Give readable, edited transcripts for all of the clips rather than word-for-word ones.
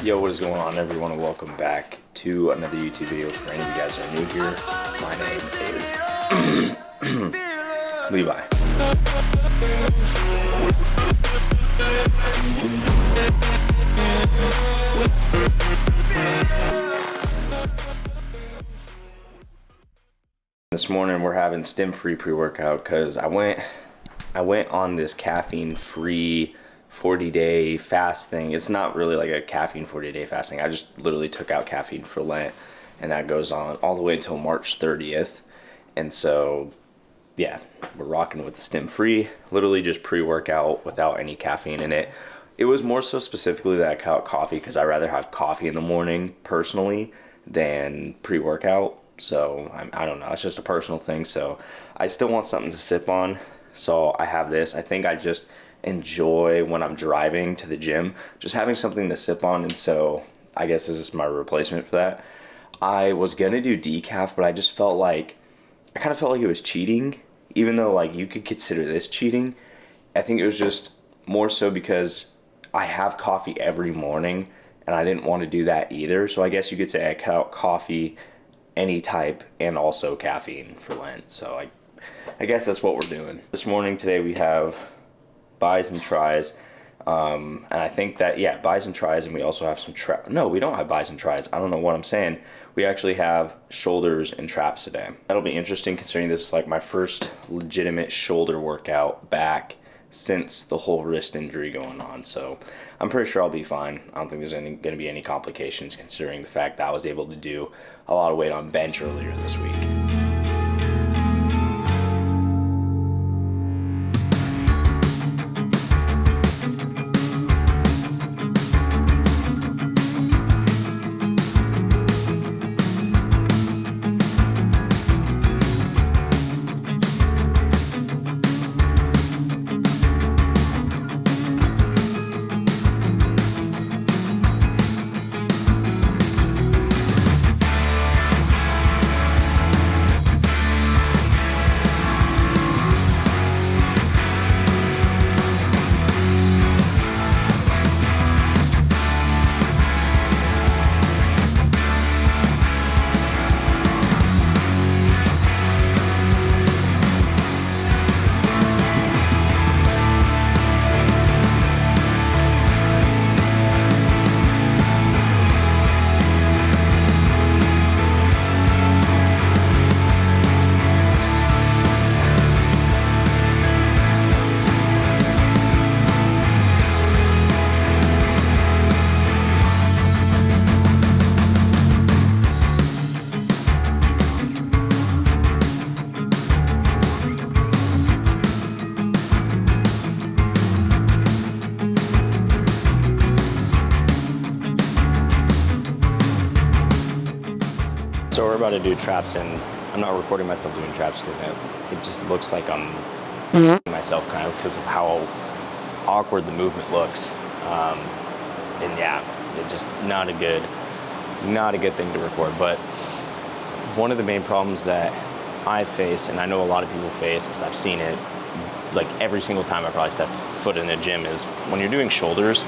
Yo, what is going on, everyone, and welcome back to another YouTube video. For any of you guys who are new here, my name is Levi. This morning we're having stim-free pre-workout because I went on this caffeine-free 40-day fast thing. It's not really like a caffeine 40-day fasting. I just literally took out caffeine for Lent, and that goes on all the way until March 30th. And so, yeah, we're rocking with the stim-free, literally just pre-workout without any caffeine in it. It was more so specifically that I cut out coffee because I rather have coffee in the morning personally than pre-workout. So I don't know, it's just a personal thing. So I still want something to sip on, so I have this. I think I just enjoy when I'm driving to the gym just having something to sip on, and so I guess this is my replacement for that. I was gonna do decaf, but I just felt like I kind of felt like it was cheating, even though like you could consider this cheating. I think it was just more so because I have coffee every morning and I didn't want to do that either. So I guess you could say I cut out coffee any type and also caffeine for Lent. So I guess that's what we're doing. This morning today we have buys and tries, and I think that, yeah, buys and tries, and we also have some no, we don't have buys and tries. I don't know what I'm saying. We actually have shoulders and traps today. That'll be interesting considering this is like my first legitimate shoulder workout back since the whole wrist injury going on. So I'm pretty sure I'll be fine. I don't think there's going to be any complications considering the fact that I was able to do a lot of weight on bench earlier this week. So we're about to do traps, and I'm not recording myself doing traps because it just looks like I'm myself kind of because of how awkward the movement looks. And yeah, it's just not a good thing to record. But one of the main problems that I face, and I know a lot of people face because I've seen it like every single time I probably step foot in the gym, is when you're doing shoulders,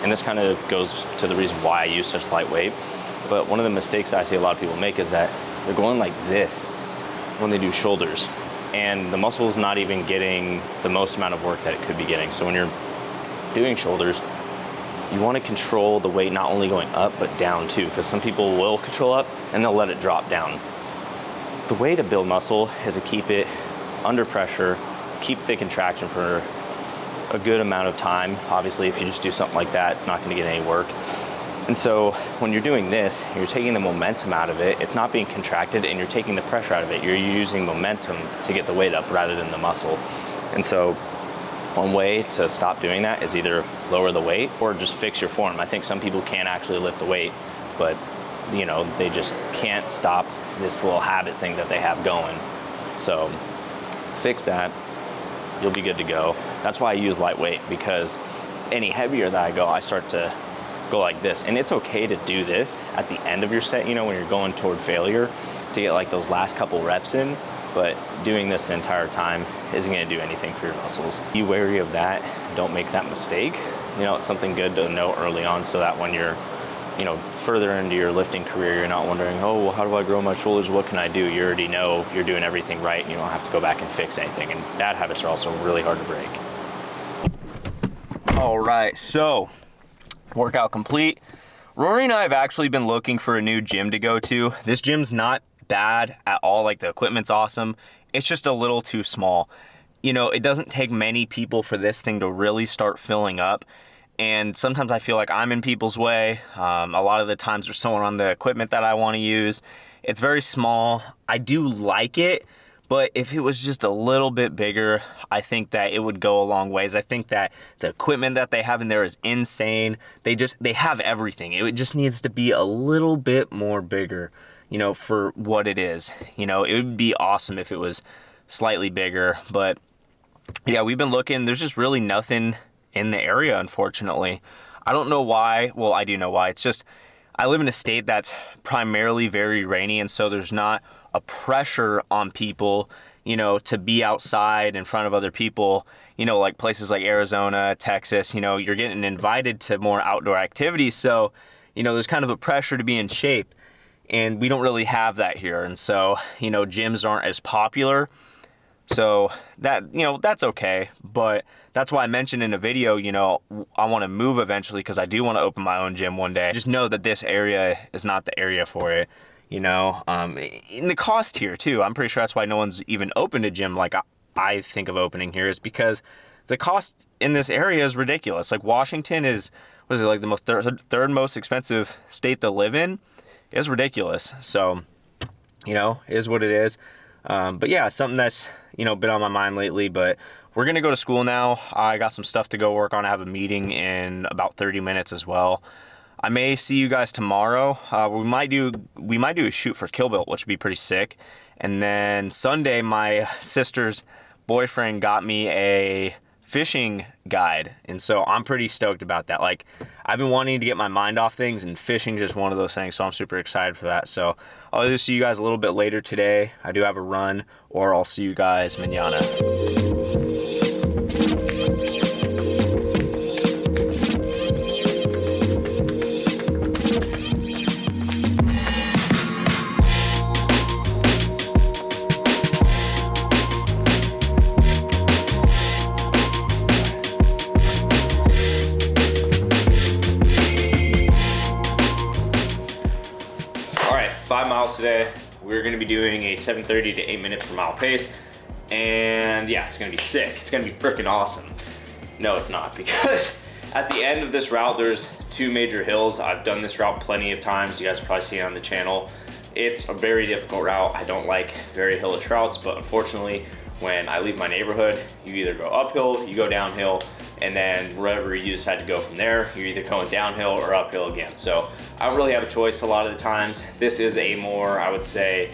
and this kind of goes to the reason why I use such lightweight. But one of the mistakes that I see a lot of people make is that they're going like this when they do shoulders, and the muscle is not even getting the most amount of work that it could be getting. So when you're doing shoulders, you want to control the weight not only going up but down too, because some people will control up and they'll let it drop down. The way to build muscle is to keep it under pressure, keep the contraction for a good amount of time. Obviously, if you just do something like that, it's not going to get any work. And so when you're doing this, you're taking the momentum out of it. It's not being contracted, and you're taking the pressure out of it. You're using momentum to get the weight up rather than the muscle. And so one way to stop doing that is either lower the weight or just fix your form. I think some people can actually lift the weight, but you know, they just can't stop this little habit thing that they have going. So fix that, you'll be good to go. That's why I use lightweight, because any heavier that I go, I start to go like this. And it's okay to do this at the end of your set, you know, when you're going toward failure, to get like those last couple reps in. But doing this the entire time isn't going to do anything for your muscles. Be wary of that. Don't make that mistake. You know, it's something good to know early on, so that when you're you know, further into your lifting career, you're not wondering, oh, well, how do I grow my shoulders? What can I do? You already know you're doing everything right, and you don't have to go back and fix anything. And bad habits are also really hard to break. All right, so workout complete. Rory and I have actually been looking for a new gym to go to. This gym's not bad at all. Like, the equipment's awesome. It's just a little too small. You know, it doesn't take many people for this thing to really start filling up. And sometimes I feel like I'm in people's way. A lot of the times there's someone on the equipment that I want to use. It's very small. I do like it, but if it was just a little bit bigger, I think that it would go a long ways. I think that the equipment that they have in there is insane. They have everything. It just needs to be a little bit more bigger, you know, for what it is. You know, it would be awesome if it was slightly bigger, but yeah, we've been looking. There's just really nothing in the area, unfortunately. I don't know why. Well, I do know why. It's just I live in a state that's primarily very rainy, and so there's not a pressure on people, you know, to be outside in front of other people. You know, like places like Arizona, Texas, you know, you're getting invited to more outdoor activities, so, you know, there's kind of a pressure to be in shape, and we don't really have that here. And so, you know, gyms aren't as popular. So that, you know, that's okay, but that's why I mentioned in a video, you know, I want to move eventually because I do want to open my own gym one day. Just know that this area is not the area for it, you know. In the cost here too, I'm pretty sure that's why no one's even opened a gym like I think of opening here, is because the cost in this area is ridiculous. Like, Washington is, what is it, like the most third most expensive state to live in? It's ridiculous. So, you know, it is what it is. But yeah, something that's, you know, been on my mind lately. But we're going to go to school now. I got some stuff to go work on. I have a meeting in about 30 minutes as well. I may see you guys tomorrow. We might do a shoot for KillBuillt, which would be pretty sick. And then Sunday, my sister's boyfriend got me a fishing guide, and so I'm pretty stoked about that. Like, I've been wanting to get my mind off things, and fishing is just one of those things, so I'm super excited for that. So I'll either see you guys a little bit later today, I do have a run, or I'll see you guys mañana. All right, 5 miles today. We're gonna be doing a 7:30 to 8 minute per mile pace. And yeah, it's gonna be sick. It's gonna be freaking awesome. No, it's not, because at the end of this route, there's 2 major hills. I've done this route plenty of times. You guys have probably seen it on the channel. It's a very difficult route. I don't like very hillish routes, but unfortunately, when I leave my neighborhood, you either go uphill, you go downhill, and then wherever you decide to go from there, you're either going downhill or uphill again. So I don't really have a choice a lot of the times. This is a more, I would say,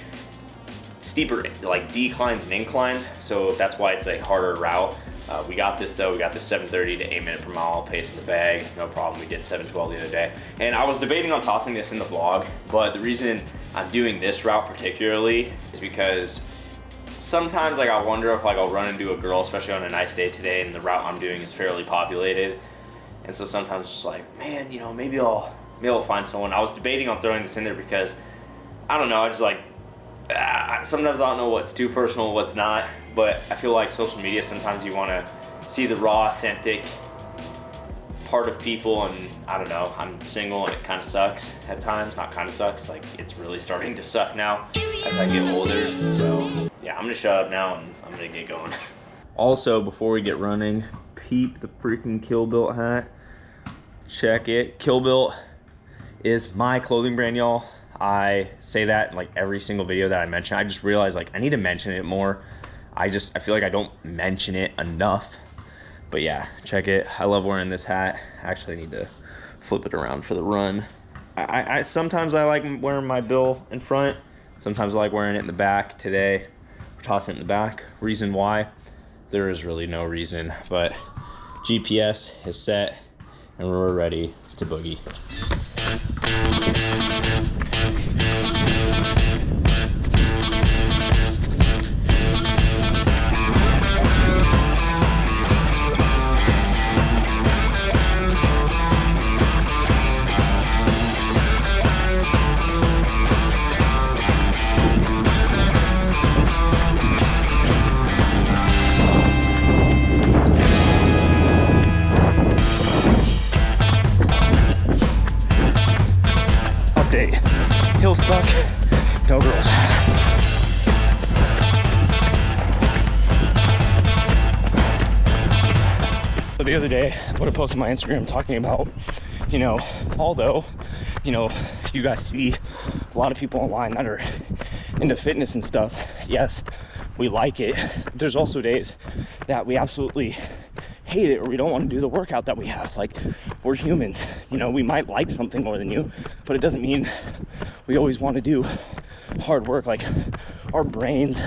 steeper, like declines and inclines, so that's why it's a harder route. We got this though. We got the 7:30 to 8 minute per mile pace in the bag, no problem. We did 7:12 the other day, and I was debating on tossing this in the vlog, but the reason I'm doing this route particularly is because sometimes, like, I wonder if, like, I'll run into a girl, especially on a nice day today, and the route I'm doing is fairly populated, and so sometimes it's just like, man, you know, maybe I'll find someone. I was debating on throwing this in there because I don't know, I just like, sometimes I don't know what's too personal, what's not, but I feel like social media, sometimes you want to see the raw, authentic part of people, and I don't know, I'm single and it kind of sucks at times. Not kind of sucks, like, it's really starting to suck now as I get older. So yeah, I'm gonna shut up now and I'm gonna get going. Also, before we get running, peep the freaking KillBuillt hat. Check it. KillBuillt is my clothing brand, y'all. I say that in like every single video that I mention. I just realized, like, I need to mention it more. I feel like I don't mention it enough. But yeah, check it. I love wearing this hat. I actually need to flip it around for the run. I sometimes I like wearing my bill in front. Sometimes I like wearing it in the back. Today, we're tossing it in the back. Reason why? There is really no reason, but GPS is set and we're ready to boogie. Hills suck. No girls. So the other day, I put a post on my Instagram talking about, you know, although, you know, you guys see a lot of people online that are into fitness and stuff. Yes, we like it. There's also days that we absolutely hate it or we don't want to do the workout that we have. Like, we're humans, you know, we might like something more than you, but it doesn't mean we always want to do hard work. Like, our brains,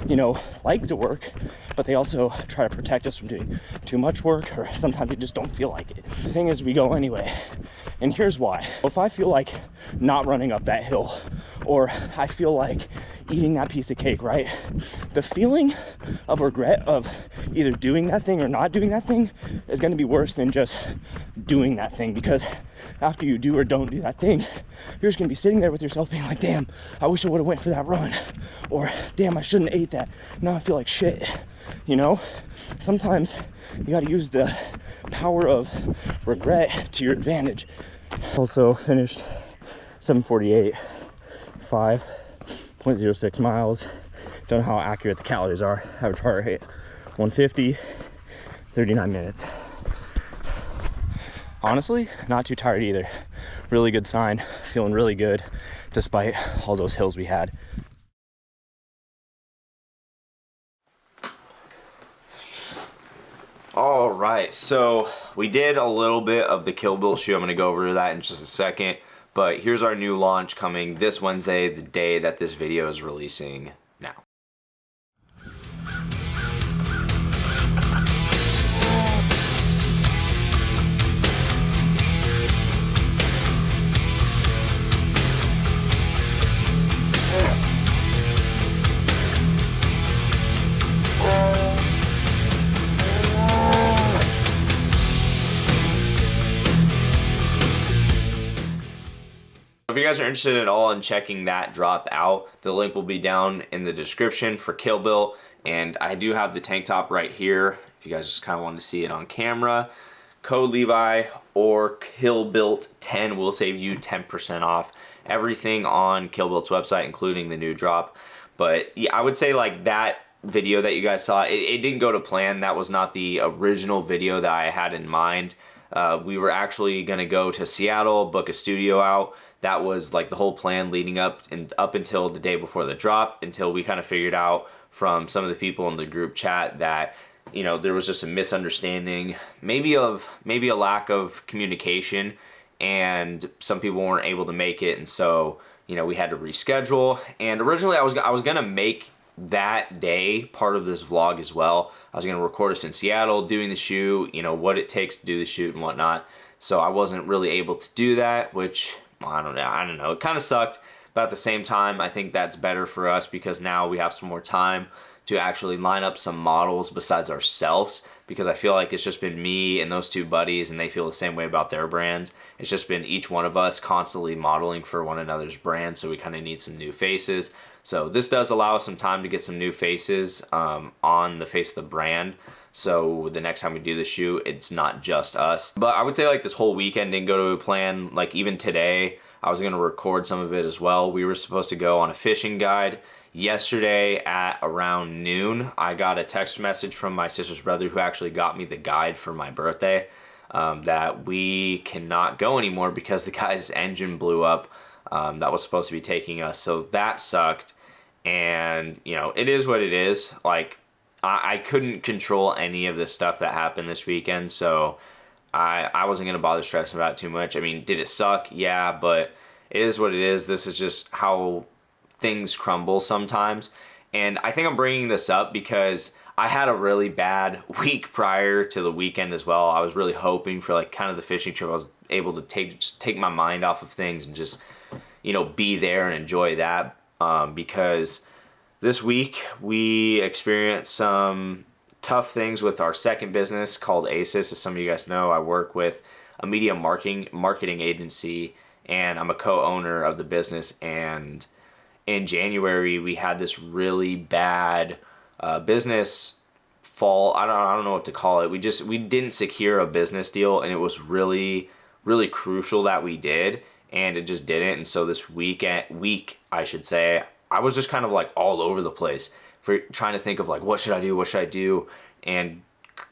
you know, like to work, but they also try to protect us from doing too much work, or sometimes they just don't feel like it. The thing is, we go anyway, and here's why. If I feel like not running up that hill, or I feel like eating that piece of cake, right? The feeling of regret of either doing that thing or not doing that thing is going to be worse than just doing that thing, because after you do or don't do that thing, you're just going to be sitting there with yourself being like, damn, I wish I would have went for that run, or damn, I shouldn't have ate that, now I feel like shit. You know, sometimes you got to use the power of regret to your advantage. Also finished 7:48, 5.06 miles. Don't know how accurate the calories are. Average heart rate 150, 39 minutes. Honestly, not too tired either. Really good sign. Feeling really good despite all those hills we had. All right, so we did a little bit of the KillBuillt shoe. I'm gonna go over that in just a second, but here's our new launch coming this Wednesday, the day that this video is releasing now. If you guys are interested at all in checking that drop out, the link will be down in the description for KillBuillt. And I do have the tank top right here, if you guys just kind of want to see it on camera. Code Levi or KillBuillt10 will save you 10% off everything on KillBuilt's website, including the new drop. But yeah, I would say like that video that you guys saw, it didn't go to plan. That was not the original video that I had in mind. We were actually going to go to Seattle, book a studio out. That was like the whole plan leading up until the day before the drop, until we kind of figured out from some of the people in the group chat that, you know, there was just a misunderstanding, maybe a lack of communication, and some people weren't able to make it, and so, you know, we had to reschedule. And originally I was gonna make that day part of this vlog as well. I was gonna record us in Seattle doing the shoot, you know, what it takes to do the shoot and whatnot. So I wasn't really able to do that, which I don't know. It kind of sucked, but at the same time, I think that's better for us because now we have some more time to actually line up some models besides ourselves, because I feel like it's just been me and those two buddies, and they feel the same way about their brands. It's just been each one of us constantly modeling for one another's brands, so we kind of need some new faces. So this does allow us some time to get some new faces on the face of the brand. So the next time we do the shoot, it's not just us. But I would say like this whole weekend didn't go to a plan. Like even today, I was gonna record some of it as well. We were supposed to go on a fishing guide. Yesterday at around noon, I got a text message from my sister's brother, who actually got me the guide for my birthday, that we cannot go anymore because the guy's engine blew up that was supposed to be taking us. So that sucked. And you know, it is what it is. Like, I couldn't control any of the stuff that happened this weekend, so I wasn't going to bother stressing about it too much. I mean, did it suck? Yeah, but it is what it is. This is just how things crumble sometimes. And I think I'm bringing this up because I had a really bad week prior to the weekend as well. I was really hoping for like kind of the fishing trip. I was able to take my mind off of things and just, you know, be there and enjoy that, because this week we experienced some tough things with our second business called ASIS. As some of you guys know, I work with a media marketing agency, and I'm a co-owner of the business. And in January, we had this really bad business fall. I don't know what to call it. We didn't secure a business deal, and it was really, really crucial that we did. and it just didn't. And so this week, I should say, I was just kind of like all over the place for trying to think of like, what should I do, and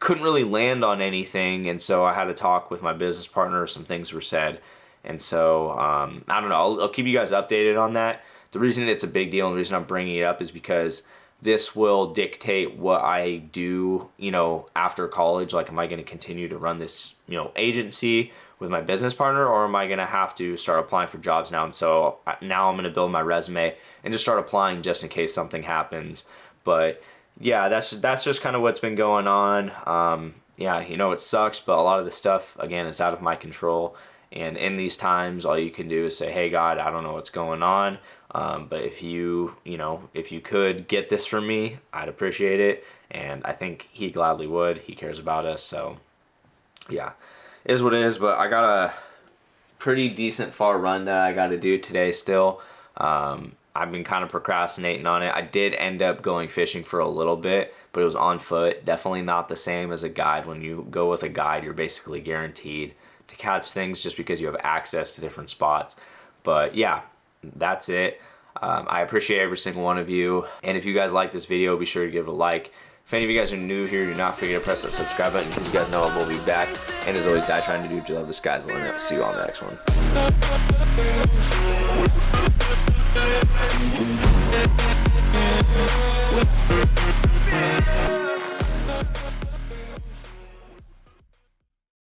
couldn't really land on anything. And so I had to talk with my business partner. Some things were said, and so I don't know. I'll keep you guys updated on that. The reason it's a big deal and the reason I'm bringing it up is because this will dictate what I do, you know, after college. Like, am I going to continue to run this, you know, agency with my business partner, or am I going to have to start applying for jobs now? And so now I'm going to build my resume and just start applying just in case something happens. But yeah, that's just kind of what's been going on. Yeah, you know, it sucks, but a lot of the stuff, again, is out of my control. And in these times, all you can do is say, hey, God, I don't know what's going on. But if you could get this from me, I'd appreciate it. And I think he gladly would. He cares about us. So yeah, it is what it is. But I got a pretty decent far run that I got to do today still. I've been kind of procrastinating on it. I did end up going fishing for a little bit, but it was on foot. Definitely not the same as a guide. When you go with a guide, you're basically guaranteed to catch things just because you have access to different spots. But yeah, that's it. I appreciate every single one of you. And if you guys like this video, be sure to give it a like. If any of you guys are new here, do not forget to press that subscribe button because you guys know I will be back. And as always, die trying to do what you love. The sky's the limit. See you on the next one.